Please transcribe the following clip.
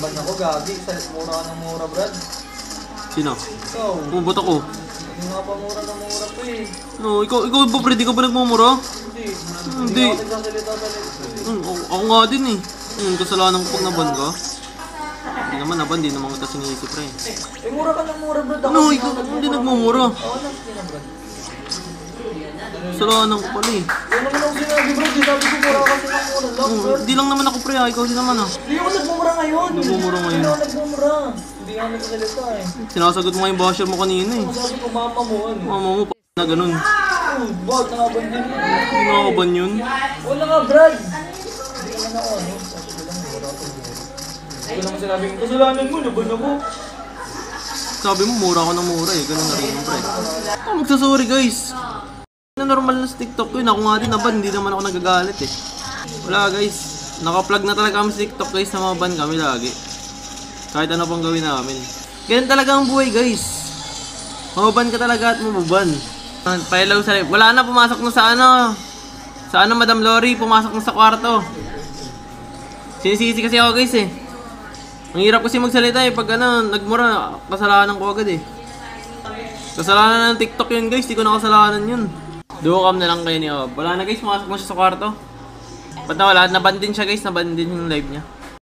naban ako, gagi. Mura ka ng mura, Brad. Sino? Ikaw. Pumubot ako. Hindi nga pa mura na mura pa eh. No, ikaw ba, pre? Di ka ba nagmumura? Hindi. Hindi. Hindi ako nagsasalita sa live. Ako nga din eh. Kasalanan ko pag naban ka. Hindi naman naban, di naman kita sinisip, pre. Eh, mura ka ng mura, Brad. No, ikaw hindi nagmumura. Ako lang sila, Brad. Kasalanan ko pala eh. Yan naman ako sinabi, Brad. Di sabi ko mura kasi ng mura lang, Brad. Di lang naman ako, pre. Ikaw din naman ah. Hindi ako nagmumura ngayon. Nagmumura ngayon. Hindi ako nagmumura. Hindi ako nagsasalita eh. Sinasagot mo nga yung basher mo kanina eh. Sabi ko, mama mo, ano? Mama mo, na ganun. Oh, bakit nakaban din yun? Hindi nakakaban yun. Wala nga, Brad. Hindi naman ako, ano? Sabi ko lang, mura ako mura. Hindi ko naman sinabing, kasalanan mo, naban ako. Sabi mo, mura ako ng mura eh. Ganun na rin yung pre. Ako magsasorry guys. Na normal na sa TikTok ko yun. Ako nga din naban, hindi naman ako nagagalit eh. Wala guys. Naka-plug na talaga kami sa TikTok guys na maban kami lagi. Kahit ano pang gawin namin. Ganun talaga ang buhay guys. Mababan ka talaga at mababan. Pailaw sa live. Wala na, pumasok na sa ano. Sa ano, Madam Lori, pumasok na sa kwarto. Sinisisi kasi ako guys eh. Ang hirap kasi magsalita eh. Pag ano, nagmura, kasalanan ko agad eh. Kasalanan ng TikTok yun guys, di ko na kasalanan yun. Duokam na lang kayo ni Ob. Wala na guys, pumasok na siya sa kwarto. Ba't na wala? Naban din siya guys, naban din yung live niya.